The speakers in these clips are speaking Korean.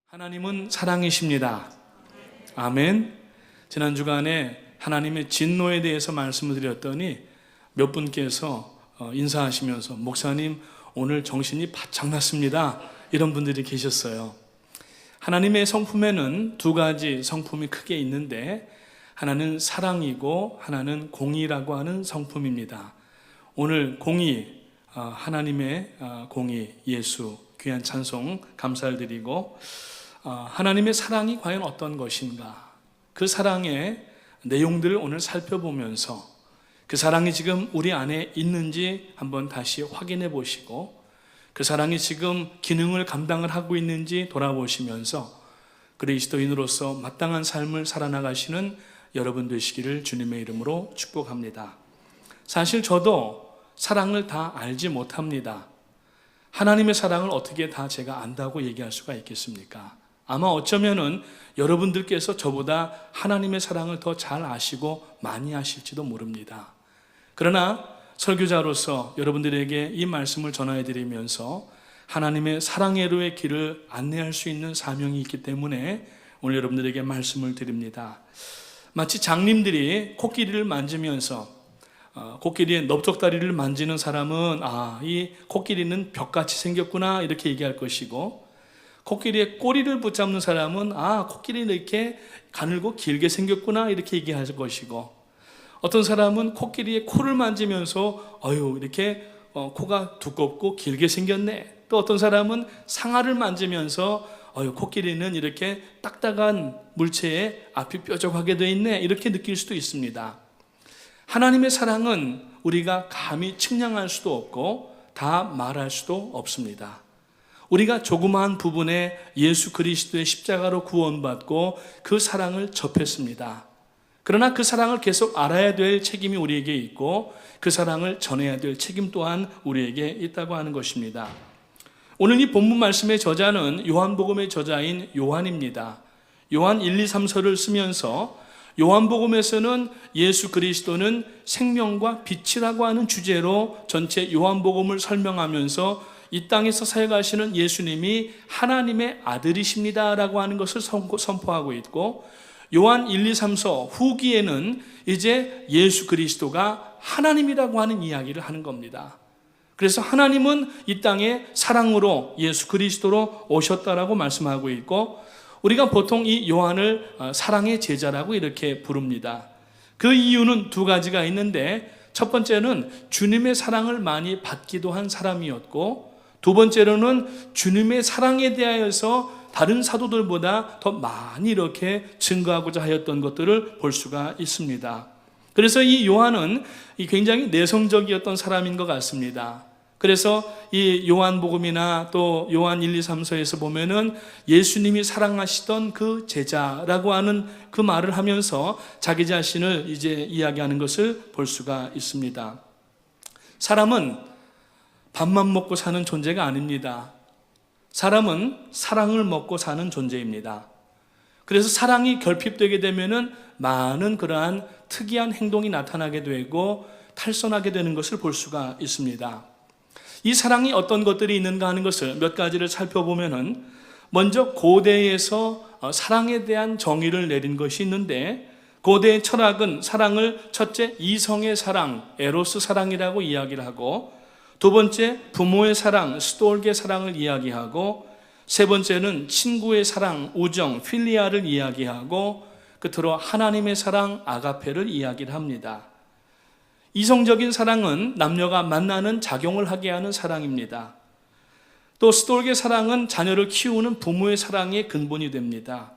하나님은 사랑이십니다. 아멘. 지난 주간에 하나님의 진노에 대해서 말씀을 드렸더니 몇 분께서 인사하시면서 목사님 오늘 정신이 바짝 났습니다, 이런 분들이 계셨어요. 하나님의 성품에는 두 가지 성품이 크게 있는데 하나는 사랑이고 하나는 공의라고 하는 성품입니다. 오늘 공의, 하나님의 공의, 예수 귀한 찬송 감사를 드리고, 하나님의 사랑이 과연 어떤 것인가, 그 사랑의 내용들을 오늘 살펴보면서 그 사랑이 지금 우리 안에 있는지 한번 다시 확인해 보시고, 그 사랑이 지금 기능을 감당을 하고 있는지 돌아보시면서 그리스도인으로서 마땅한 삶을 살아나가시는 여러분 되시기를 주님의 이름으로 축복합니다. 사실 저도 사랑을 다 알지 못합니다. 하나님의 사랑을 어떻게 다 제가 안다고 얘기할 수가 있겠습니까? 아마 어쩌면은 여러분들께서 저보다 하나님의 사랑을 더 잘 아시고 많이 아실지도 모릅니다. 그러나 설교자로서 여러분들에게 이 말씀을 전해드리면서 하나님의 사랑의로의 길을 안내할 수 있는 사명이 있기 때문에 오늘 여러분들에게 말씀을 드립니다. 마치 장님들이 코끼리를 만지면서 코끼리의 넓적다리를 만지는 사람은 이 코끼리는 벽같이 생겼구나 이렇게 얘기할 것이고, 코끼리의 꼬리를 붙잡는 사람은 코끼리는 이렇게 가늘고 길게 생겼구나 이렇게 얘기할 것이고, 어떤 사람은 코끼리의 코를 만지면서 이렇게 코가 두껍고 길게 생겼네. 또 어떤 사람은 상아를 만지면서 코끼리는 이렇게 딱딱한 물체에 앞이 뾰족하게 되어 있네 이렇게 느낄 수도 있습니다. 하나님의 사랑은 우리가 감히 측량할 수도 없고 다 말할 수도 없습니다. 우리가 조그마한 부분에 예수 그리스도의 십자가로 구원받고 그 사랑을 접했습니다. 그러나 그 사랑을 계속 알아야 될 책임이 우리에게 있고 그 사랑을 전해야 될 책임 또한 우리에게 있다고 하는 것입니다. 오늘 이 본문 말씀의 저자는 요한복음의 저자인 요한입니다. 요한 1, 2, 3서를 쓰면서 요한복음에서는 예수 그리스도는 생명과 빛이라고 하는 주제로 전체 요한복음을 설명하면서 이 땅에서 사역하시는 예수님이 하나님의 아들이십니다라고 하는 것을 선포하고 있고, 요한 1, 2, 3서 후기에는 이제 예수 그리스도가 하나님이라고 하는 이야기를 하는 겁니다. 그래서 하나님은 이 땅에 사랑으로 예수 그리스도로 오셨다라고 말씀하고 있고, 우리가 보통 이 요한을 사랑의 제자라고 이렇게 부릅니다. 그 이유는 두 가지가 있는데, 첫 번째는 주님의 사랑을 많이 받기도 한 사람이었고, 두 번째로는 주님의 사랑에 대하여서 다른 사도들보다 더 많이 이렇게 증거하고자 하였던 것들을 볼 수가 있습니다. 그래서 이 요한은 굉장히 내성적이었던 사람인 것 같습니다. 그래서 이 요한복음이나 또 요한 1, 2, 3서에서 보면은 예수님이 사랑하시던 그 제자라고 하는 그 말을 하면서 자기 자신을 이제 이야기하는 것을 볼 수가 있습니다. 사람은 밥만 먹고 사는 존재가 아닙니다. 사람은 사랑을 먹고 사는 존재입니다. 그래서 사랑이 결핍되게 되면은 많은 그러한 특이한 행동이 나타나게 되고 탈선하게 되는 것을 볼 수가 있습니다. 이 사랑이 어떤 것들이 있는가 하는 것을 몇 가지를 살펴보면은, 먼저 고대에서 사랑에 대한 정의를 내린 것이 있는데, 고대의 철학은 사랑을 첫째 이성의 사랑, 에로스 사랑이라고 이야기를 하고, 두 번째 부모의 사랑, 스톨게 사랑을 이야기하고, 세 번째는 친구의 사랑, 우정, 필리아를 이야기하고, 끝으로 하나님의 사랑, 아가페를 이야기를 합니다. 이성적인 사랑은 남녀가 만나는 작용을 하게 하는 사랑입니다. 또 스톨게 사랑은 자녀를 키우는 부모의 사랑의 근본이 됩니다.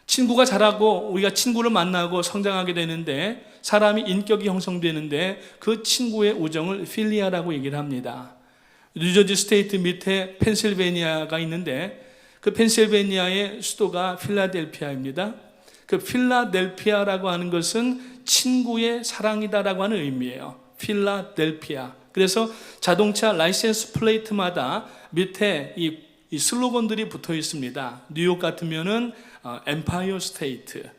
친구가 자라고 우리가 친구를 만나고 성장하게 되는데 사람이 인격이 형성되는데 그 친구의 우정을 필리아라고 얘기를 합니다. 뉴저지 스테이트 밑에 펜실베니아가 있는데 그 펜실베니아의 수도가 필라델피아입니다. 그 필라델피아라고 하는 것은 친구의 사랑이다라고 하는 의미예요. 필라델피아. 그래서 자동차 라이센스 플레이트마다 밑에 이 슬로건들이 붙어 있습니다. 뉴욕 같으면은 엠파이어 스테이트,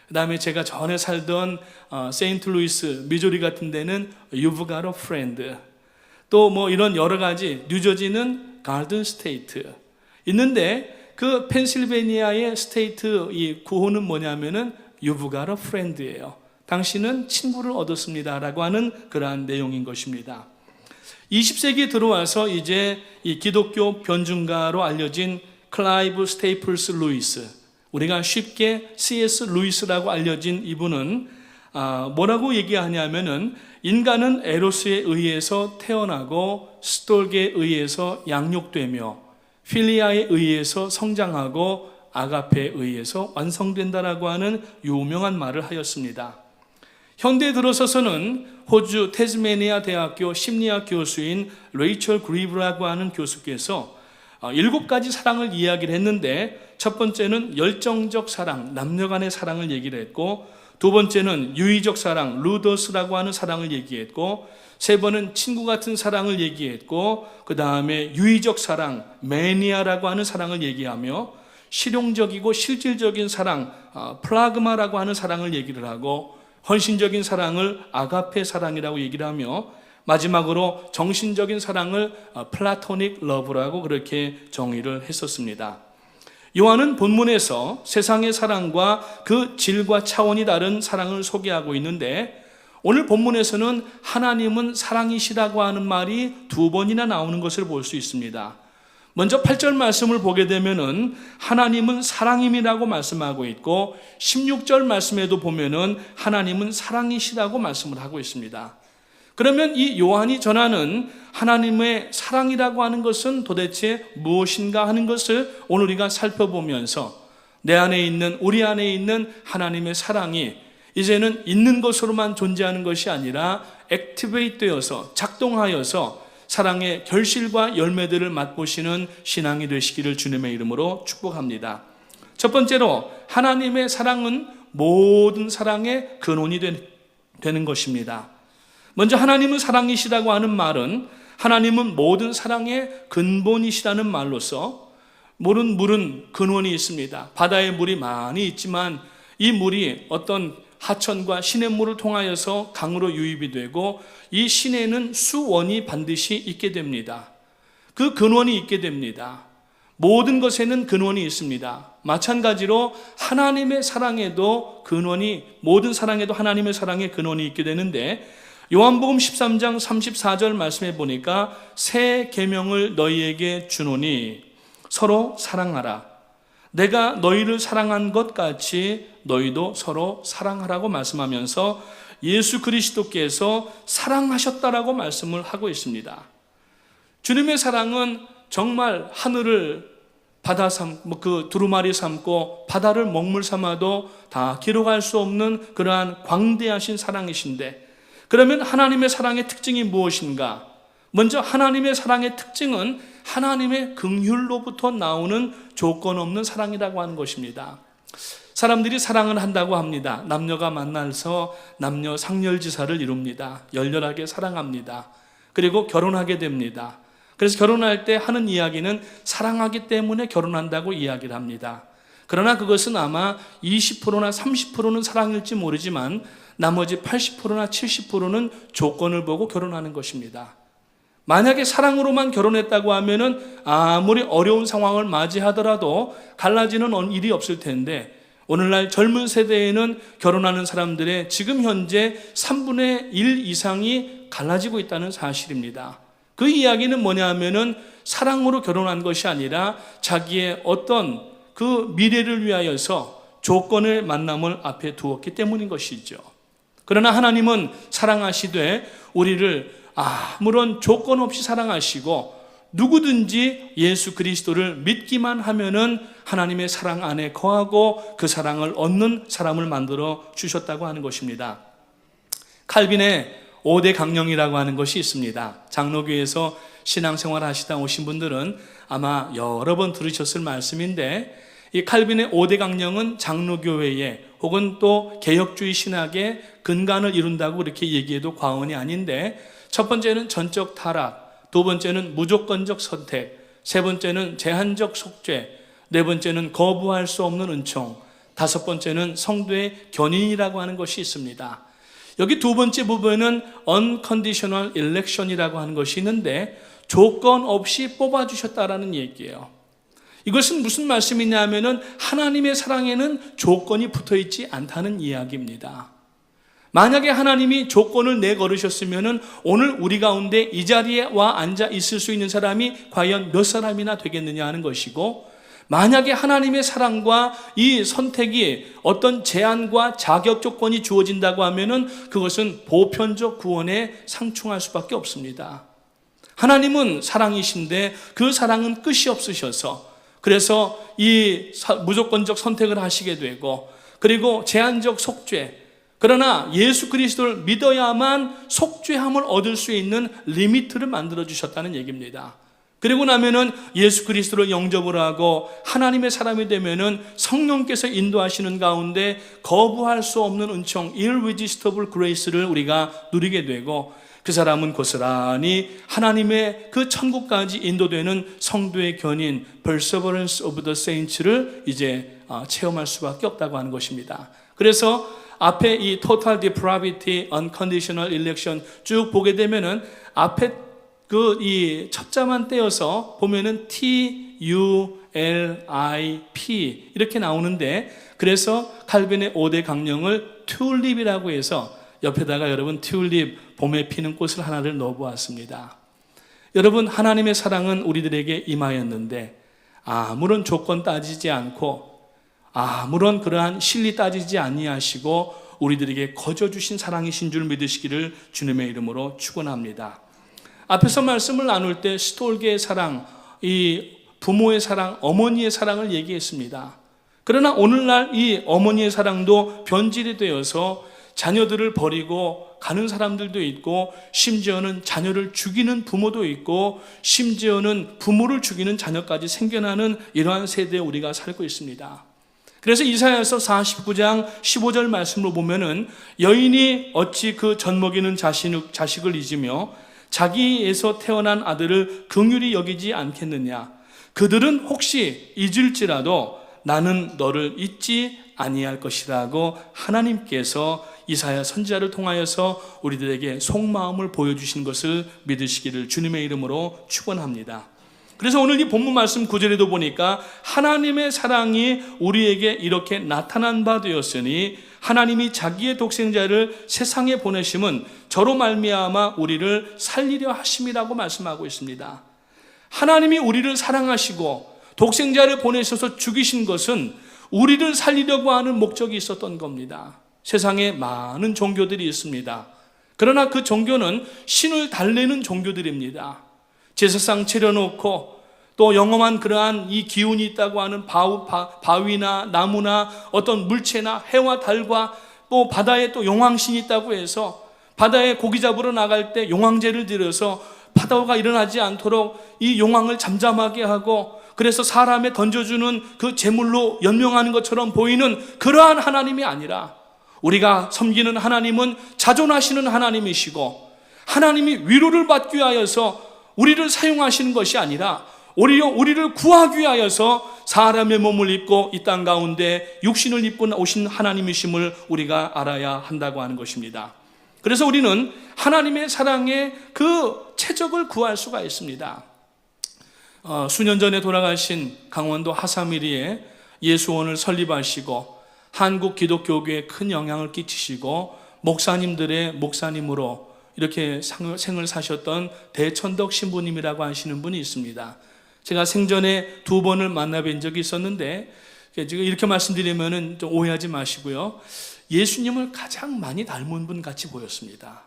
그 다음에 제가 전에 살던 세인트루이스, 미조리 같은 데는 You've got a friend, 또 뭐 이런 여러 가지, 뉴저지는 가든 스테이트 있는데, 그 펜실베니아의 스테이트 이 구호는 뭐냐면은 You've got a friend예요. 당신은 친구를 얻었습니다 라고 하는 그러한 내용인 것입니다. 20세기에 들어와서 이제 이 기독교 변증가로 알려진 클라이브 스테이플스 루이스, 우리가 쉽게 C.S. 루이스라고 알려진 이분은 뭐라고 얘기하냐면은 인간은 에로스에 의해서 태어나고 스톨게에 의해서 양육되며 필리아에 의해서 성장하고 아가페에 의해서 완성된다라고 하는 유명한 말을 하였습니다. 현대에 들어서서는 호주 태즈메니아 대학교 심리학 교수인 레이첼 그리브라고 하는 교수께서 7가지 사랑을 이야기를 했는데, 첫 번째는 열정적 사랑, 남녀 간의 사랑을 얘기를 했고, 두 번째는 유의적 사랑, 루더스라고 하는 사랑을 얘기했고, 세 번은 친구 같은 사랑을 얘기했고, 그 다음에 유의적 사랑, 매니아라고 하는 사랑을 얘기하며, 실용적이고 실질적인 사랑, 플라그마라고 하는 사랑을 얘기를 하고, 헌신적인 사랑을 아가페 사랑이라고 얘기를 하며, 마지막으로 정신적인 사랑을 플라토닉 러브라고 그렇게 정의를 했었습니다. 요한은 본문에서 세상의 사랑과 그 질과 차원이 다른 사랑을 소개하고 있는데, 오늘 본문에서는 하나님은 사랑이시라고 하는 말이 2번이나 나오는 것을 볼 수 있습니다. 먼저 8절 말씀을 보게 되면은 하나님은 사랑임이라고 말씀하고 있고, 16절 말씀에도 보면은 하나님은 사랑이시라고 말씀을 하고 있습니다. 그러면 이 요한이 전하는 하나님의 사랑이라고 하는 것은 도대체 무엇인가 하는 것을 오늘 우리가 살펴보면서, 내 안에 있는, 우리 안에 있는 하나님의 사랑이 이제는 있는 것으로만 존재하는 것이 아니라 액티베이트 되어서, 작동하여서 사랑의 결실과 열매들을 맛보시는 신앙이 되시기를 주님의 이름으로 축복합니다. 첫 번째로, 하나님의 사랑은 모든 사랑의 근원이 되는 것입니다. 먼저 하나님은 사랑이시라고 하는 말은, 하나님은 모든 사랑의 근본이시라는 말로서, 물은 근원이 있습니다. 바다에 물이 많이 있지만 이 물이 어떤 하천과 시냇물을 통하여서 강으로 유입이 되고, 이 시내는 수원이 반드시 있게 됩니다. 그 근원이 있게 됩니다. 모든 것에는 근원이 있습니다. 마찬가지로 하나님의 사랑에도 근원이, 모든 사랑에도 하나님의 사랑의 근원이 있게 되는데, 요한복음 13장 34절 말씀해 보니까 새 계명을 너희에게 주노니 서로 사랑하라. 내가 너희를 사랑한 것 같이 너희도 서로 사랑하라고 말씀하면서 예수 그리스도께서 사랑하셨다라고 말씀을 하고 있습니다. 주님의 사랑은 정말 하늘을 바다 그 두루마리 삼고 바다를 먹물 삼아도 다 기록할 수 없는 그러한 광대하신 사랑이신데, 그러면 하나님의 사랑의 특징이 무엇인가? 먼저 하나님의 사랑의 특징은 하나님의 긍휼로부터 나오는 조건 없는 사랑이라고 하는 것입니다. 사람들이 사랑을 한다고 합니다. 남녀가 만나서 남녀 상열지사를 이룹니다. 열렬하게 사랑합니다. 그리고 결혼하게 됩니다. 그래서 결혼할 때 하는 이야기는 사랑하기 때문에 결혼한다고 이야기를 합니다. 그러나 그것은 아마 20%나 30%는 사랑일지 모르지만 나머지 80%나 70%는 조건을 보고 결혼하는 것입니다. 만약에 사랑으로만 결혼했다고 하면은 아무리 어려운 상황을 맞이하더라도 갈라지는 일이 없을 텐데, 오늘날 젊은 세대에는 결혼하는 사람들의 지금 현재 3분의 1 이상이 갈라지고 있다는 사실입니다. 그 이야기는 뭐냐 하면은 사랑으로 결혼한 것이 아니라 자기의 어떤 그 미래를 위하여서 조건의 만남을 앞에 두었기 때문인 것이죠. 그러나 하나님은 사랑하시되 우리를 아무런 조건 없이 사랑하시고, 누구든지 예수 그리스도를 믿기만 하면은 하나님의 사랑 안에 거하고 그 사랑을 얻는 사람을 만들어 주셨다고 하는 것입니다. 칼빈의 5대 강령이라고 하는 것이 있습니다. 장로교에서 신앙생활 하시다 오신 분들은 아마 여러 번 들으셨을 말씀인데, 이 칼빈의 5대 강령은 장로교회에 혹은 또 개혁주의 신학의 근간을 이룬다고 그렇게 얘기해도 과언이 아닌데, 첫 번째는 전적 타락, 두 번째는 무조건적 선택, 세 번째는 제한적 속죄, 네 번째는 거부할 수 없는 은총, 다섯 번째는 성도의 견인이라고 하는 것이 있습니다. 여기 두 번째 부분은 unconditional election이라고 하는 것이 있는데, 조건 없이 뽑아주셨다라는 얘기예요. 이것은 무슨 말씀이냐면은 하나님의 사랑에는 조건이 붙어 있지 않다는 이야기입니다. 만약에 하나님이 조건을 내걸으셨으면은 오늘 우리 가운데 이 자리에 와 앉아 있을 수 있는 사람이 과연 몇 사람이나 되겠느냐 하는 것이고, 만약에 하나님의 사랑과 이 선택이 어떤 제한과 자격 조건이 주어진다고 하면은 그것은 보편적 구원에 상충할 수밖에 없습니다. 하나님은 사랑이신데 그 사랑은 끝이 없으셔서, 그래서 이 무조건적 선택을 하시게 되고, 그리고 제한적 속죄, 그러나 예수 그리스도를 믿어야만 속죄함을 얻을 수 있는 리미트를 만들어 주셨다는 얘기입니다. 그리고 나면은 예수 그리스도를 영접을 하고 하나님의 사람이 되면은 성령께서 인도하시는 가운데 거부할 수 없는 은총, irresistible grace를 우리가 누리게 되고, 그 사람은 고스란히 하나님의 그 천국까지 인도되는 성도의 견인 perseverance of the saints를 이제 체험할 수밖에 없다고 하는 것입니다. 그래서 앞에 이 total depravity, unconditional election 쭉 보게 되면은 앞에 그 이 첫 자만 떼어서 보면은 TULIP 이렇게 나오는데, 그래서 칼빈의 5대 강령을 튤립이라고 해서 옆에다가 여러분 튤립, 봄에 피는 꽃을 하나를 넣어 보았습니다. 여러분, 하나님의 사랑은 우리들에게 임하였는데 아무런 조건 따지지 않고 아무런 그러한 실리 따지지 아니하시고 우리들에게 거저 주신 사랑이신 줄 믿으시기를 주님의 이름으로 축원합니다. 앞에서 말씀을 나눌 때 스톨게의 사랑, 이 부모의 사랑, 어머니의 사랑을 얘기했습니다. 그러나 오늘날 이 어머니의 사랑도 변질이 되어서 자녀들을 버리고 가는 사람들도 있고, 심지어는 자녀를 죽이는 부모도 있고, 심지어는 부모를 죽이는 자녀까지 생겨나는 이러한 세대에 우리가 살고 있습니다. 그래서 이사야서 49장 15절 말씀으로 보면은 여인이 어찌 그 젖먹이는 자식을 잊으며 자기에서 태어난 아들을 긍휼히 여기지 않겠느냐. 그들은 혹시 잊을지라도 나는 너를 잊지 아니할 것이라고 하나님께서 이사야 선지자를 통하여서 우리들에게 속마음을 보여주신 것을 믿으시기를 주님의 이름으로 축원합니다. 그래서 오늘 이 본문 말씀 9절에도 보니까 하나님의 사랑이 우리에게 이렇게 나타난 바 되었으니 하나님이 자기의 독생자를 세상에 보내심은 저로 말미암아 우리를 살리려 하심이라고 말씀하고 있습니다. 하나님이 우리를 사랑하시고 독생자를 보내셔서 죽이신 것은 우리를 살리려고 하는 목적이 있었던 겁니다. 세상에 많은 종교들이 있습니다. 그러나 그 종교는 신을 달래는 종교들입니다. 제사상 차려놓고 또 영험한 그러한 이 기운이 있다고 하는 바위나 나무나 어떤 물체나 해와 달과 또 바다에 또 용왕신이 있다고 해서 바다에 고기 잡으러 나갈 때 용왕제를 드려서 파도가 일어나지 않도록 이 용왕을 잠잠하게 하고, 그래서 사람에 던져주는 그 제물로 연명하는 것처럼 보이는 그러한 하나님이 아니라 우리가 섬기는 하나님은 자존하시는 하나님이시고, 하나님이 위로를 받기 위하여서 우리를 사용하시는 것이 아니라 오히려 우리를 구하기 위하여서 사람의 몸을 입고 이 땅 가운데 육신을 입고 오신 하나님이심을 우리가 알아야 한다고 하는 것입니다. 그래서 우리는 하나님의 사랑의 그 최적을 구할 수가 있습니다. 수년 전에 돌아가신 강원도 하사미리에 예수원을 설립하시고 한국 기독교계에 큰 영향을 끼치시고 목사님들의 목사님으로 이렇게 생을 사셨던 대천덕 신부님이라고 하시는 분이 있습니다. 제가 생전에 2번을 만나뵌 적이 있었는데, 지금 이렇게 말씀드리면은 좀 오해하지 마시고요. 예수님을 가장 많이 닮은 분 같이 보였습니다.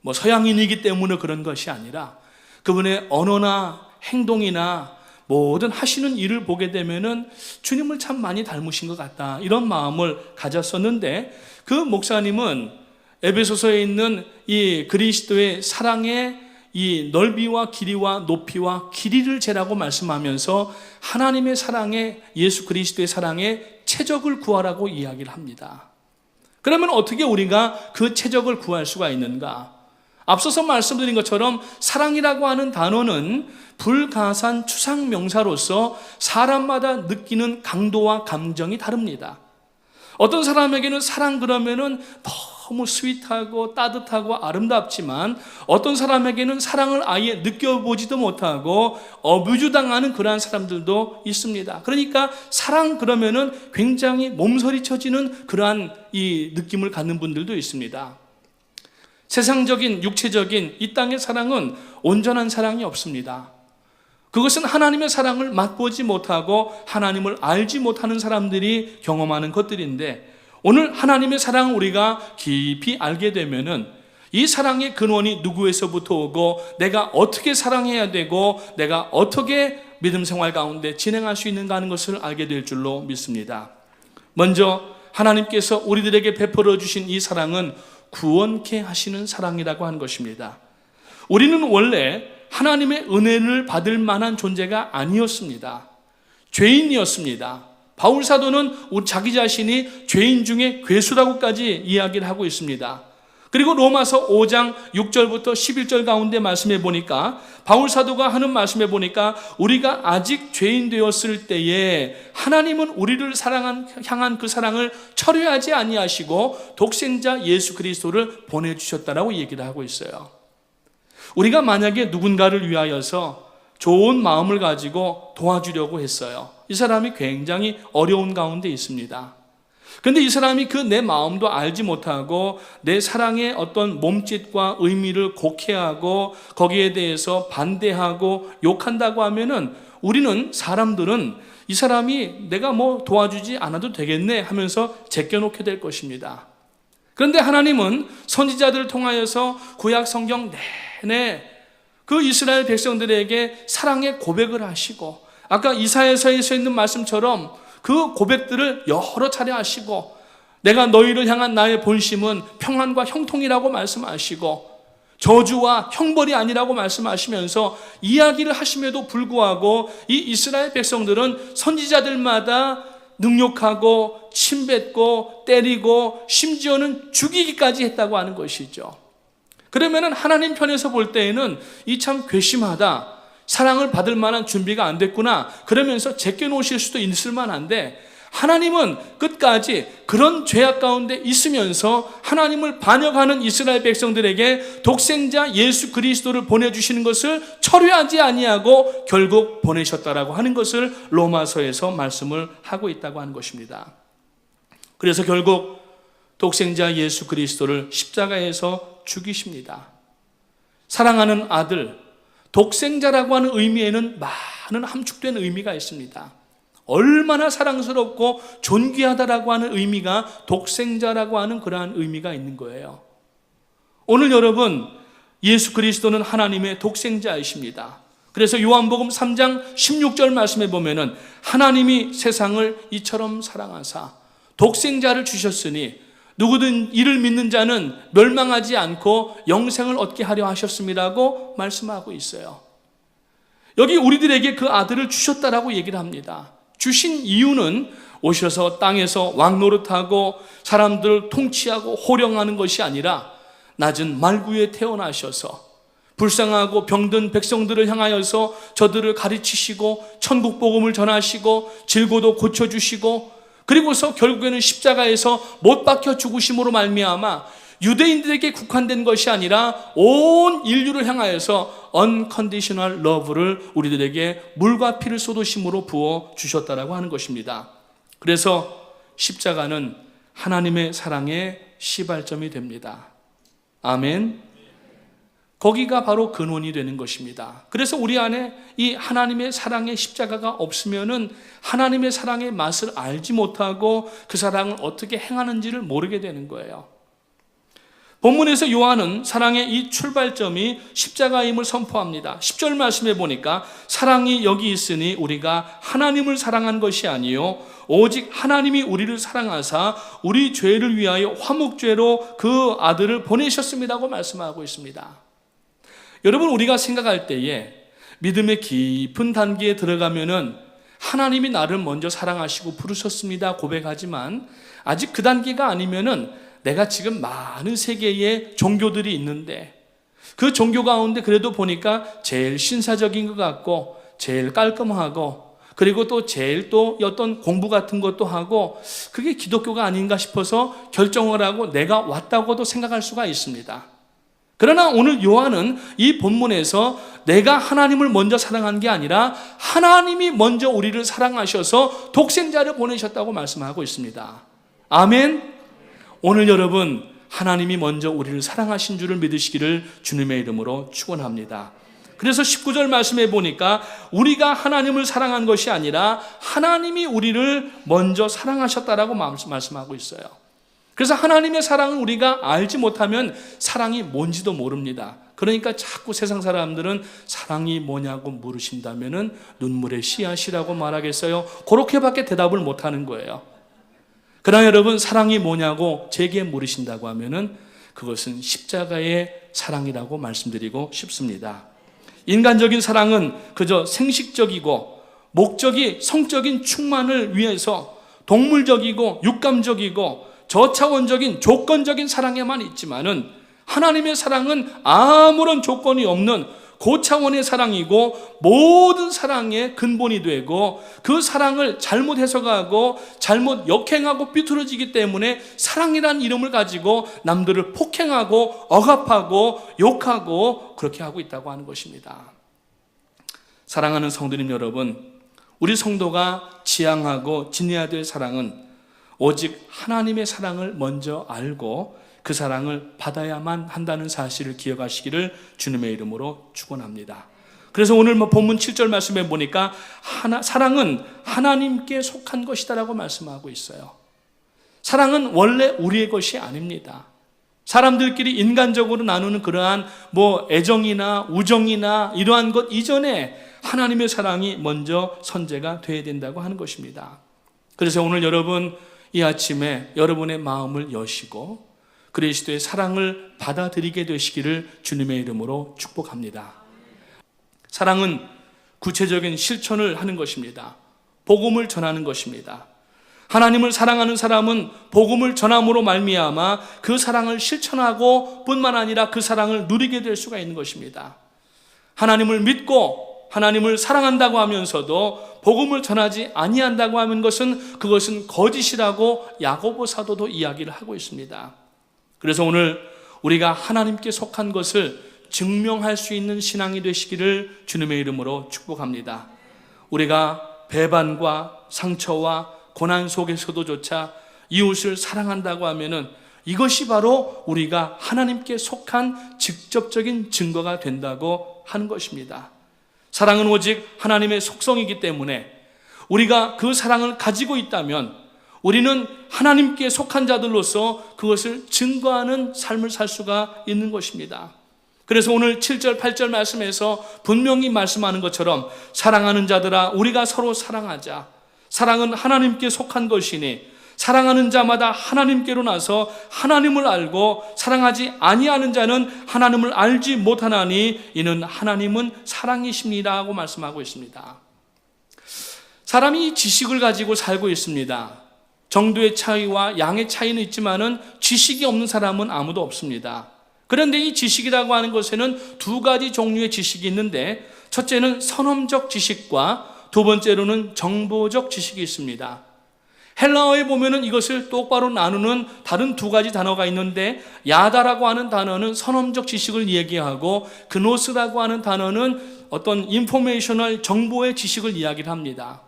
뭐 서양인이기 때문에 그런 것이 아니라 그분의 언어나 행동이나 모든 하시는 일을 보게 되면은 주님을 참 많이 닮으신 것 같다, 이런 마음을 가졌었는데, 그 목사님은 에베소서에 있는 이 그리스도의 사랑의 이 넓이와 길이와 높이와 길이를 재라고 말씀하면서 하나님의 사랑에, 예수 그리스도의 사랑에 최적을 구하라고 이야기를 합니다. 그러면 어떻게 우리가 그 최적을 구할 수가 있는가? 앞서서 말씀드린 것처럼 사랑이라고 하는 단어는 불가산 추상 명사로서 사람마다 느끼는 강도와 감정이 다릅니다. 어떤 사람에게는 사랑 그러면은 너무 스윗하고 따뜻하고 아름답지만 어떤 사람에게는 사랑을 아예 느껴보지도 못하고 어뷰즈당하는 그러한 사람들도 있습니다. 그러니까 사랑 그러면은 굉장히 몸서리쳐지는 그러한 이 느낌을 갖는 분들도 있습니다. 세상적인 육체적인 이 땅의 사랑은 온전한 사랑이 없습니다. 그것은 하나님의 사랑을 맛보지 못하고 하나님을 알지 못하는 사람들이 경험하는 것들인데, 오늘 하나님의 사랑을 우리가 깊이 알게 되면은 이 사랑의 근원이 누구에서부터 오고 내가 어떻게 사랑해야 되고 내가 어떻게 믿음 생활 가운데 진행할 수 있는가 하는 것을 알게 될 줄로 믿습니다. 먼저 하나님께서 우리들에게 베풀어 주신 이 사랑은 구원케 하시는 사랑이라고 하는 것입니다. 우리는 원래 하나님의 은혜를 받을 만한 존재가 아니었습니다. 죄인이었습니다. 바울 사도는 자기 자신이 죄인 중에 괴수라고까지 이야기를 하고 있습니다. 그리고 로마서 5장 6절부터 11절 가운데 말씀해 보니까 바울 사도가 하는 말씀해 보니까 우리가 아직 죄인 되었을 때에 하나님은 우리를 향한 그 사랑을 철회하지 아니하시고 독생자 예수 그리스도를 보내주셨다라고 얘기를 하고 있어요. 우리가 만약에 누군가를 위하여서 좋은 마음을 가지고 도와주려고 했어요. 이 사람이 굉장히 어려운 가운데 있습니다. 그런데 이 사람이 그 내 마음도 알지 못하고 내 사랑의 어떤 몸짓과 의미를 곡해하고 거기에 대해서 반대하고 욕한다고 하면은 우리는 사람들은 이 사람이 내가 뭐 도와주지 않아도 되겠네 하면서 제껴놓게 될 것입니다. 그런데 하나님은 선지자들을 통하여서 구약 성경 내내 그 이스라엘 백성들에게 사랑의 고백을 하시고, 아까 이사야서에 써 있는 말씀처럼 그 고백들을 여러 차례 하시고, 내가 너희를 향한 나의 본심은 평안과 형통이라고 말씀하시고 저주와 형벌이 아니라고 말씀하시면서 이야기를 하심에도 불구하고 이 이스라엘 백성들은 선지자들마다 능욕하고 침뱉고 때리고 심지어는 죽이기까지 했다고 하는 것이죠. 그러면은 하나님 편에서 볼 때에는 이 참 괘씸하다, 사랑을 받을 만한 준비가 안 됐구나 그러면서 제껴놓으실 수도 있을 만한데, 하나님은 끝까지 그런 죄악 가운데 있으면서 하나님을 반역하는 이스라엘 백성들에게 독생자 예수 그리스도를 보내주시는 것을 철회하지 아니하고 결국 보내셨다라고 하는 것을 로마서에서 말씀을 하고 있다고 하는 것입니다. 그래서 결국 독생자 예수 그리스도를 십자가에서 죽이십니다. 사랑하는 아들, 독생자라고 하는 의미에는 많은 함축된 의미가 있습니다. 얼마나 사랑스럽고 존귀하다라고 하는 의미가 독생자라고 하는 그러한 의미가 있는 거예요. 오늘 여러분, 예수 그리스도는 하나님의 독생자이십니다. 그래서 요한복음 3장 16절 말씀에 보면은 하나님이 세상을 이처럼 사랑하사 독생자를 주셨으니 누구든 이를 믿는 자는 멸망하지 않고 영생을 얻게 하려 하셨음이라고 말씀하고 있어요. 여기 우리들에게 그 아들을 주셨다라고 얘기를 합니다. 주신 이유는 오셔서 땅에서 왕노릇하고 사람들을 통치하고 호령하는 것이 아니라 낮은 말구에 태어나셔서 불쌍하고 병든 백성들을 향하여서 저들을 가르치시고 천국 복음을 전하시고 질고도 고쳐주시고, 그리고서 결국에는 십자가에서 못 박혀 죽으심으로 말미암아 유대인들에게 국한된 것이 아니라 온 인류를 향하여서 unconditional love를 우리들에게 물과 피를 쏟으심으로 부어 주셨다라고 하는 것입니다. 그래서 십자가는 하나님의 사랑의 시발점이 됩니다. 아멘. 거기가 바로 근원이 되는 것입니다. 그래서 우리 안에 이 하나님의 사랑의 십자가가 없으면은 하나님의 사랑의 맛을 알지 못하고 그 사랑을 어떻게 행하는지를 모르게 되는 거예요. 본문에서 요한은 사랑의 이 출발점이 십자가임을 선포합니다. 10절 말씀해 보니까 사랑이 여기 있으니 우리가 하나님을 사랑한 것이 아니요 오직 하나님이 우리를 사랑하사 우리 죄를 위하여 화목죄로 그 아들을 보내셨습니다고 말씀하고 있습니다. 여러분, 우리가 생각할 때에 믿음의 깊은 단계에 들어가면은 하나님이 나를 먼저 사랑하시고 부르셨습니다 고백하지만, 아직 그 단계가 아니면은 내가 지금 많은 세계의 종교들이 있는데 그 종교 가운데 그래도 보니까 제일 신사적인 것 같고 제일 깔끔하고 그리고 또 제일 또 어떤 공부 같은 것도 하고 그게 기독교가 아닌가 싶어서 결정을 하고 내가 왔다고도 생각할 수가 있습니다. 그러나 오늘 요한은 이 본문에서 내가 하나님을 먼저 사랑한 게 아니라 하나님이 먼저 우리를 사랑하셔서 독생자를 보내셨다고 말씀하고 있습니다. 아멘. 오늘 여러분 하나님이 먼저 우리를 사랑하신 줄을 믿으시기를 주님의 이름으로 축원합니다. 그래서 19절 말씀해 보니까 우리가 하나님을 사랑한 것이 아니라 하나님이 우리를 먼저 사랑하셨다라고 말씀하고 있어요. 그래서 하나님의 사랑을 우리가 알지 못하면 사랑이 뭔지도 모릅니다. 그러니까 자꾸 세상 사람들은 사랑이 뭐냐고 물으신다면은 눈물의 씨앗이라고 말하겠어요. 그렇게밖에 대답을 못하는 거예요. 그러나 여러분 사랑이 뭐냐고 제게 물으신다고 하면은 그것은 십자가의 사랑이라고 말씀드리고 싶습니다. 인간적인 사랑은 그저 생식적이고 목적이 성적인 충만을 위해서 동물적이고 육감적이고 저차원적인 조건적인 사랑에만 있지만은 하나님의 사랑은 아무런 조건이 없는 고차원의 사랑이고 모든 사랑의 근본이 되고 그 사랑을 잘못 해석하고 잘못 역행하고 삐뚤어지기 때문에 사랑이라는 이름을 가지고 남들을 폭행하고 억압하고 욕하고 그렇게 하고 있다고 하는 것입니다. 사랑하는 성도님 여러분, 우리 성도가 지향하고 지내야 될 사랑은 오직 하나님의 사랑을 먼저 알고 그 사랑을 받아야만 한다는 사실을 기억하시기를 주님의 이름으로 축원합니다. 그래서 오늘 본문 7절 말씀에 보니까 사랑은 하나님께 속한 것이다라고 말씀하고 있어요. 사랑은 원래 우리의 것이 아닙니다. 사람들끼리 인간적으로 나누는 그러한 애정이나 우정이나 이러한 것 이전에 하나님의 사랑이 먼저 선제가 되어야 된다고 하는 것입니다. 그래서 오늘 여러분 이 아침에 여러분의 마음을 여시고 그리스도의 사랑을 받아들이게 되시기를 주님의 이름으로 축복합니다. 사랑은 구체적인 실천을 하는 것입니다. 복음을 전하는 것입니다. 하나님을 사랑하는 사람은 복음을 전함으로 말미암아 그 사랑을 실천하고 뿐만 아니라 그 사랑을 누리게 될 수가 있는 것입니다. 하나님을 믿고 하나님을 사랑한다고 하면서도 복음을 전하지 아니한다고 하는 것은 그것은 거짓이라고 야고보 사도도 이야기를 하고 있습니다. 그래서 오늘 우리가 하나님께 속한 것을 증명할 수 있는 신앙이 되시기를 주님의 이름으로 축복합니다. 우리가 배반과 상처와 고난 속에서도조차 이웃을 사랑한다고 하면은 이것이 바로 우리가 하나님께 속한 직접적인 증거가 된다고 하는 것입니다. 사랑은 오직 하나님의 속성이기 때문에 우리가 그 사랑을 가지고 있다면 우리는 하나님께 속한 자들로서 그것을 증거하는 삶을 살 수가 있는 것입니다. 그래서 오늘 7절 8절 말씀에서 분명히 말씀하는 것처럼 사랑하는 자들아 우리가 서로 사랑하자. 사랑은 하나님께 속한 것이니 사랑하는 자마다 하나님께로 나서 하나님을 알고 사랑하지 아니하는 자는 하나님을 알지 못하나니 이는 하나님은 사랑이십니다 하고 말씀하고 있습니다. 사람이 지식을 가지고 살고 있습니다. 정도의 차이와 양의 차이는 있지만은 지식이 없는 사람은 아무도 없습니다. 그런데 이 지식이라고 하는 것에는 두 가지 종류의 지식이 있는데 첫째는 선험적 지식과 두 번째로는 정보적 지식이 있습니다. 헬라어에 보면은 이것을 똑바로 나누는 다른 두 가지 단어가 있는데 야다라고 하는 단어는 선험적 지식을 얘기하고 그노스라고 하는 단어는 어떤 인포메이셔널 정보의 지식을 이야기를 합니다.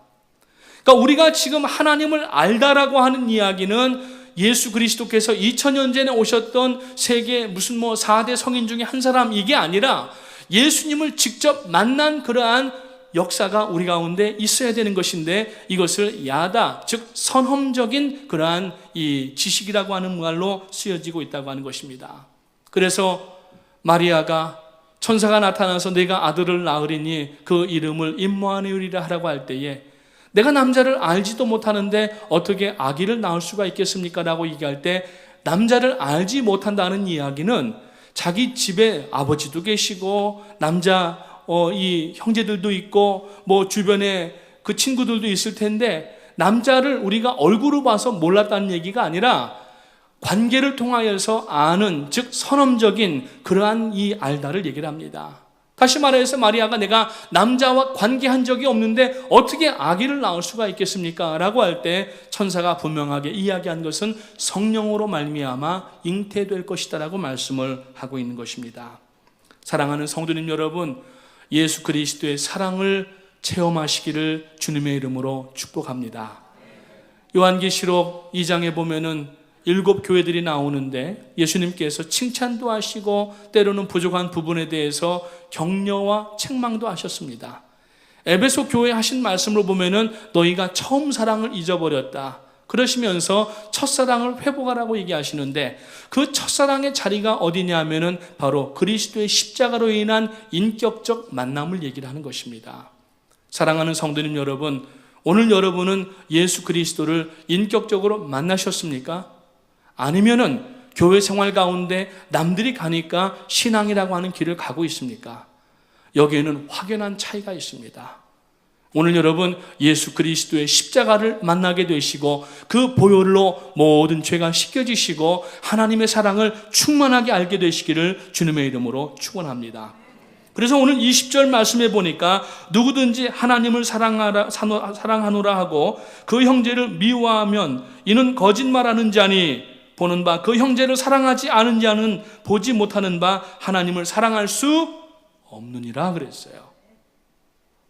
그러니까 우리가 지금 하나님을 알다라고 하는 이야기는 예수 그리스도께서 2000년 전에 오셨던 세계 무슨 4대 성인 중에 한 사람 이게 아니라 예수님을 직접 만난 그러한 역사가 우리 가운데 있어야 되는 것인데 이것을 야다, 즉 선험적인 그러한 이 지식이라고 하는 말로 쓰여지고 있다고 하는 것입니다. 그래서 마리아가 천사가 나타나서 내가 아들을 낳으리니 그 이름을 임마누엘이라 하라고 할 때에 내가 남자를 알지도 못하는데 어떻게 아기를 낳을 수가 있겠습니까? 라고 얘기할 때 남자를 알지 못한다는 이야기는 자기 집에 아버지도 계시고 남자 이 형제들도 있고 주변에 그 친구들도 있을 텐데 남자를 우리가 얼굴로 봐서 몰랐다는 얘기가 아니라 관계를 통하여서 아는 즉 선험적인 그러한 이 알다를 얘기를 합니다. 다시 말해서 마리아가 내가 남자와 관계한 적이 없는데 어떻게 아기를 낳을 수가 있겠습니까? 라고 할 때 천사가 분명하게 이야기한 것은 성령으로 말미암아 잉태될 것이다 라고 말씀을 하고 있는 것입니다. 사랑하는 성도님 여러분, 예수 그리스도의 사랑을 체험하시기를 주님의 이름으로 축복합니다. 요한계시록 2장에 보면은 7 교회들이 나오는데 예수님께서 칭찬도 하시고 때로는 부족한 부분에 대해서 격려와 책망도 하셨습니다. 에베소 교회에 하신 말씀으로 보면은 너희가 처음 사랑을 잊어버렸다. 그러시면서 첫사랑을 회복하라고 얘기하시는데 그 첫사랑의 자리가 어디냐 하면은 바로 그리스도의 십자가로 인한 인격적 만남을 얘기를 하는 것입니다. 사랑하는 성도님 여러분, 오늘 여러분은 예수 그리스도를 인격적으로 만나셨습니까? 아니면은 교회 생활 가운데 남들이 가니까 신앙이라고 하는 길을 가고 있습니까? 여기에는 확연한 차이가 있습니다. 오늘 여러분 예수 그리스도의 십자가를 만나게 되시고 그 보혈로 모든 죄가 씻겨지시고 하나님의 사랑을 충만하게 알게 되시기를 주님의 이름으로 축원합니다. 그래서 오늘 20절 말씀해 보니까 누구든지 하나님을 사랑하노라 하고 그 형제를 미워하면 이는 거짓말하는 자니 보는 바 그 형제를 사랑하지 않은 자는 보지 못하는 바 하나님을 사랑할 수 없느니라 그랬어요.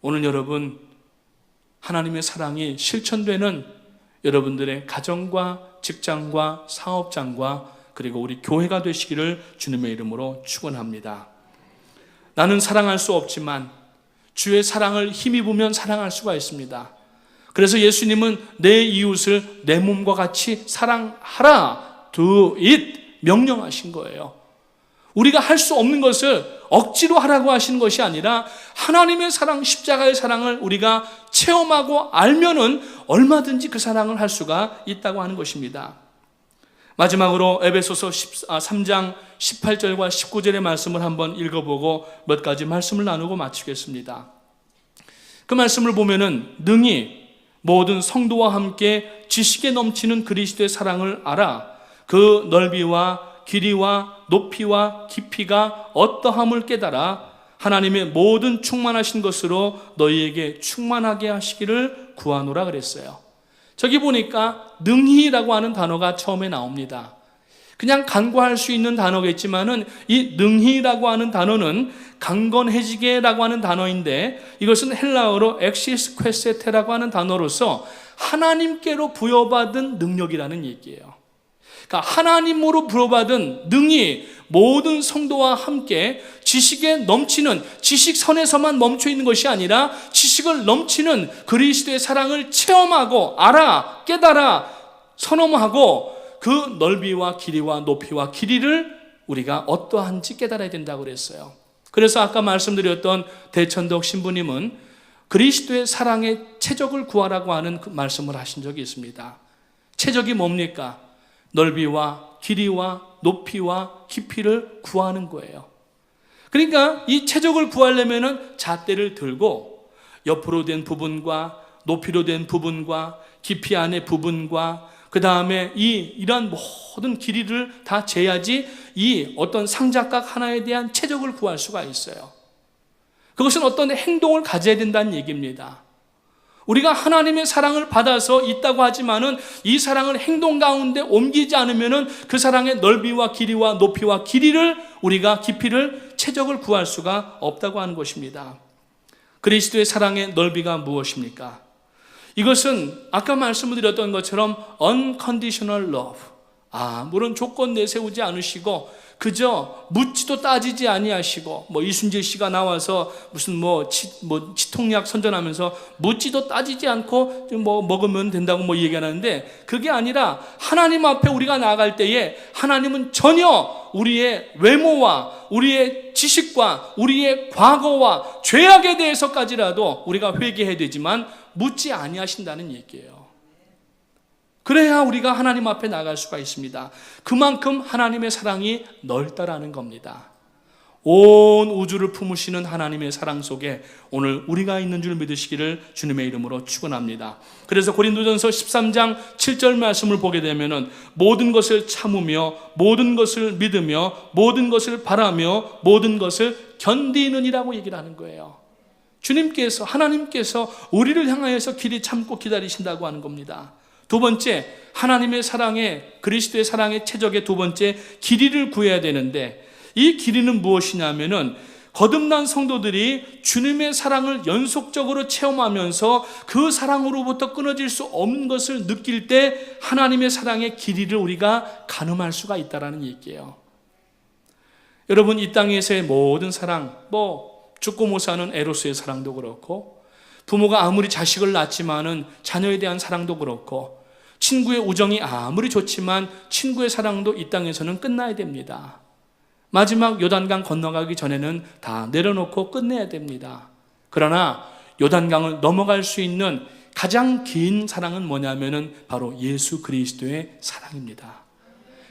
오늘 여러분 하나님의 사랑이 실천되는 여러분들의 가정과 직장과 사업장과 그리고 우리 교회가 되시기를 주님의 이름으로 축원합니다. 나는 사랑할 수 없지만 주의 사랑을 힘입으면 사랑할 수가 있습니다. 그래서 예수님은 내 이웃을 내 몸과 같이 사랑하라 do it 명령하신 거예요. 우리가 할 수 없는 것을 억지로 하라고 하시는 것이 아니라 하나님의 사랑, 십자가의 사랑을 우리가 체험하고 알면은 얼마든지 그 사랑을 할 수가 있다고 하는 것입니다. 마지막으로 에베소서 3장 18절과 19절의 말씀을 한번 읽어보고 몇 가지 말씀을 나누고 마치겠습니다. 그 말씀을 보면은 능히 모든 성도와 함께 지식에 넘치는 그리스도의 사랑을 알아 그 넓이와 길이와 높이와 깊이가 어떠함을 깨달아 하나님의 모든 충만하신 것으로 너희에게 충만하게 하시기를 구하노라 그랬어요. 저기 보니까 능히라고 하는 단어가 처음에 나옵니다. 그냥 간과할 수 있는 단어겠지만은 이 능히라고 하는 단어는 강건해지게라고 하는 단어인데 이것은 헬라어로 엑시스 퀘세테라고 하는 단어로서 하나님께로 부여받은 능력이라는 얘기예요. 그러니까 하나님으로 부여받은 능히 모든 성도와 함께 지식에 넘치는 지식선에서만 멈춰 있는 것이 아니라 지식을 넘치는 그리스도의 사랑을 체험하고 알아 깨달아 선언하고 그 넓이와 길이와 높이와 길이를 우리가 어떠한지 깨달아야 된다고 그랬어요. 그래서 아까 말씀드렸던 대천덕 신부님은 그리스도의 사랑의 최적을 구하라고 하는 그 말씀을 하신 적이 있습니다. 최적이 뭡니까? 넓이와 길이와 높이와 깊이를 구하는 거예요. 그러니까 이 최적을 구하려면은 잣대를 들고 옆으로 된 부분과 높이로 된 부분과 깊이 안의 부분과 그 다음에 이런 모든 길이를 다 재야지 이 어떤 상자각 하나에 대한 최적을 구할 수가 있어요. 그것은 어떤 행동을 가져야 된다는 얘기입니다. 우리가 하나님의 사랑을 받아서 있다고 하지만은 이 사랑을 행동 가운데 옮기지 않으면은 그 사랑의 넓이와 길이와 높이와 길이를 우리가 깊이를 최적을 구할 수가 없다고 하는 것입니다. 그리스도의 사랑의 넓이가 무엇입니까? 이것은 아까 말씀을 드렸던 것처럼 unconditional love. 물론 조건 내세우지 않으시고 그저 묻지도 따지지 아니하시고 이순재 씨가 나와서 무슨 치통약 선전하면서 묻지도 따지지 않고 먹으면 된다고 얘기하는데 그게 아니라 하나님 앞에 우리가 나아갈 때에 하나님은 전혀 우리의 외모와 우리의 지식과 우리의 과거와 죄악에 대해서까지라도 우리가 회개해야 되지만 묻지 아니하신다는 얘기예요. 그래야 우리가 하나님 앞에 나갈 수가 있습니다. 그만큼 하나님의 사랑이 넓다라는 겁니다. 온 우주를 품으시는 하나님의 사랑 속에 오늘 우리가 있는 줄 믿으시기를 주님의 이름으로 축원합니다. 그래서 고린도전서 13장 7절 말씀을 보게 되면은 모든 것을 참으며 모든 것을 믿으며 모든 것을 바라며 모든 것을 견디는이라고 얘기를 하는 거예요. 주님께서, 하나님께서 우리를 향하여서 길이 참고 기다리신다고 하는 겁니다. 두 번째, 하나님의 사랑에, 그리스도의 사랑의 최적의 두 번째, 길이를 구해야 되는데, 이 길이는 무엇이냐면은 거듭난 성도들이 주님의 사랑을 연속적으로 체험하면서 그 사랑으로부터 끊어질 수 없는 것을 느낄 때 하나님의 사랑의 길이를 우리가 가늠할 수가 있다는 얘기예요. 여러분, 이 땅에서의 모든 사랑, 죽고 못 사는 에로스의 사랑도 그렇고, 부모가 아무리 자식을 낳지만은 자녀에 대한 사랑도 그렇고, 친구의 우정이 아무리 좋지만 친구의 사랑도 이 땅에서는 끝나야 됩니다. 마지막 요단강 건너가기 전에는 다 내려놓고 끝내야 됩니다. 그러나 요단강을 넘어갈 수 있는 가장 긴 사랑은 뭐냐면은 바로 예수 그리스도의 사랑입니다.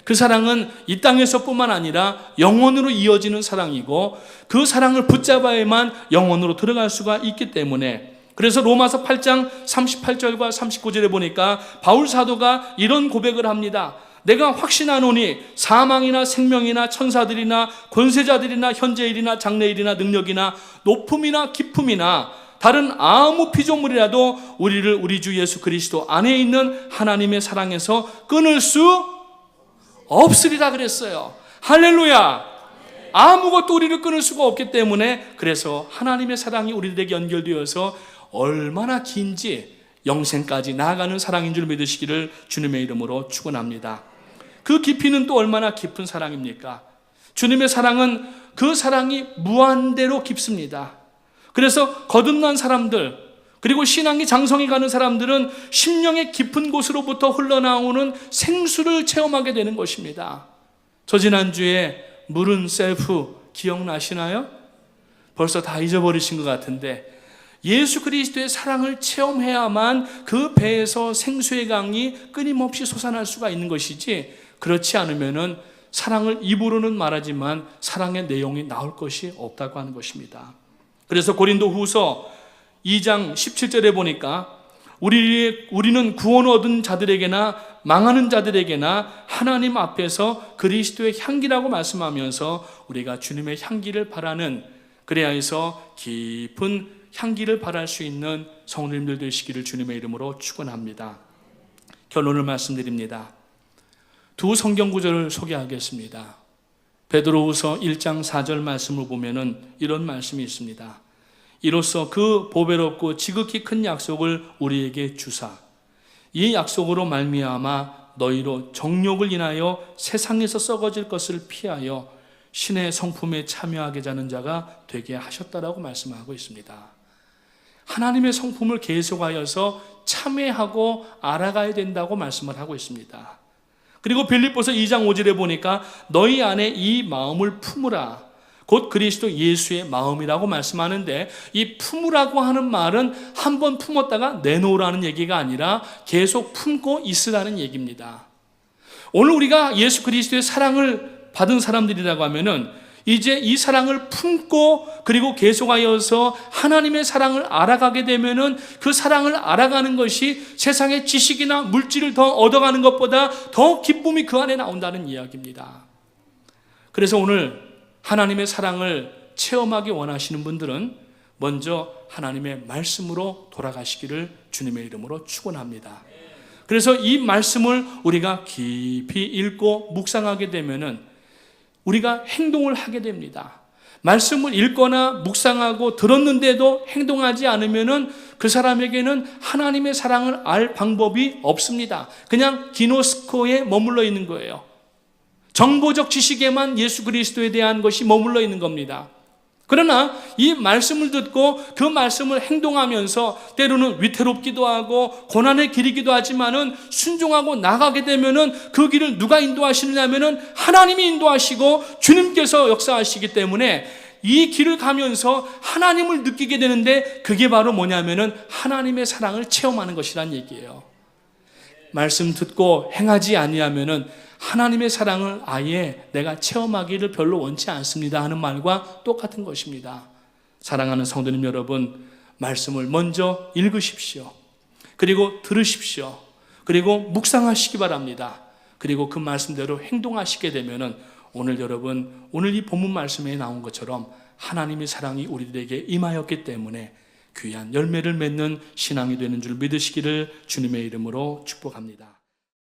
그 사랑은 이 땅에서뿐만 아니라 영원으로 이어지는 사랑이고, 그 사랑을 붙잡아야만 영원으로 들어갈 수가 있기 때문에, 그래서 로마서 8장 38절과 39절에 보니까 바울 사도가 이런 고백을 합니다. 내가 확신하노니 사망이나 생명이나 천사들이나 권세자들이나 현재일이나 장래일이나 능력이나 높음이나 깊음이나 다른 아무 피조물이라도 우리를 우리 주 예수 그리스도 안에 있는 하나님의 사랑에서 끊을 수 없으리라 그랬어요. 할렐루야. 아무것도 우리를 끊을 수가 없기 때문에, 그래서 하나님의 사랑이 우리들에게 연결되어서 얼마나 긴지 영생까지 나아가는 사랑인 줄 믿으시기를 주님의 이름으로 축원합니다. 그 깊이는 또 얼마나 깊은 사랑입니까? 주님의 사랑은 그 사랑이 무한대로 깊습니다. 그래서 거듭난 사람들, 그리고 신앙이 장성해 가는 사람들은 심령의 깊은 곳으로부터 흘러나오는 생수를 체험하게 되는 것입니다. 저 지난주에 물은 셀프 기억나시나요? 벌써 다 잊어버리신 것 같은데, 예수 그리스도의 사랑을 체험해야만 그 배에서 생수의 강이 끊임없이 솟아날 수가 있는 것이지, 그렇지 않으면은 사랑을 입으로는 말하지만 사랑의 내용이 나올 것이 없다고 하는 것입니다. 그래서 고린도 후서 2장 17절에 보니까 우리는 구원 얻은 자들에게나 망하는 자들에게나 하나님 앞에서 그리스도의 향기라고 말씀하면서 우리가 주님의 향기를 바라는, 그래야 해서 깊은 향기를 바랄 수 있는 성도님들 되시기를 주님의 이름으로 축원합니다. 결론을 말씀드립니다. 두 성경 구절을 소개하겠습니다. 베드로후서 1장 4절 말씀을 보면은 이런 말씀이 있습니다. 이로써 그 보배롭고 지극히 큰 약속을 우리에게 주사 이 약속으로 말미암아 너희로 정욕을 인하여 세상에서 썩어질 것을 피하여 신의 성품에 참여하게 하는 자가 되게 하셨다라고 말씀하고 있습니다. 하나님의 성품을 계속하여서 참회하고 알아가야 된다고 말씀을 하고 있습니다. 그리고 빌립보서 2장 5절에 보니까 너희 안에 이 마음을 품으라, 곧 그리스도 예수의 마음이라고 말씀하는데, 이 품으라고 하는 말은 한번 품었다가 내놓으라는 얘기가 아니라 계속 품고 있으라는 얘기입니다. 오늘 우리가 예수 그리스도의 사랑을 받은 사람들이라고 하면은 이제 이 사랑을 품고 그리고 계속하여서 하나님의 사랑을 알아가게 되면은 그 사랑을 알아가는 것이 세상의 지식이나 물질을 더 얻어가는 것보다 더 기쁨이 그 안에 나온다는 이야기입니다. 그래서 오늘 하나님의 사랑을 체험하기 원하시는 분들은 먼저 하나님의 말씀으로 돌아가시기를 주님의 이름으로 축원합니다. 그래서 이 말씀을 우리가 깊이 읽고 묵상하게 되면은 우리가 행동을 하게 됩니다. 말씀을 읽거나 묵상하고 들었는데도 행동하지 않으면은 그 사람에게는 하나님의 사랑을 알 방법이 없습니다. 그냥 기노스코에 머물러 있는 거예요. 정보적 지식에만 예수 그리스도에 대한 것이 머물러 있는 겁니다. 그러나 이 말씀을 듣고 그 말씀을 행동하면서 때로는 위태롭기도 하고 고난의 길이기도 하지만은 순종하고 나가게 되면은 그 길을 누가 인도하시느냐면은 하나님이 인도하시고 주님께서 역사하시기 때문에 이 길을 가면서 하나님을 느끼게 되는데, 그게 바로 뭐냐면은 하나님의 사랑을 체험하는 것이란 얘기예요. 말씀 듣고 행하지 아니하면은 하나님의 사랑을 아예 내가 체험하기를 별로 원치 않습니다 하는 말과 똑같은 것입니다. 사랑하는 성도님 여러분, 말씀을 먼저 읽으십시오. 그리고 들으십시오. 그리고 묵상하시기 바랍니다. 그리고 그 말씀대로 행동하시게 되면은 오늘 여러분, 오늘 이 본문 말씀에 나온 것처럼 하나님의 사랑이 우리들에게 임하였기 때문에 귀한 열매를 맺는 신앙이 되는 줄 믿으시기를 주님의 이름으로 축복합니다.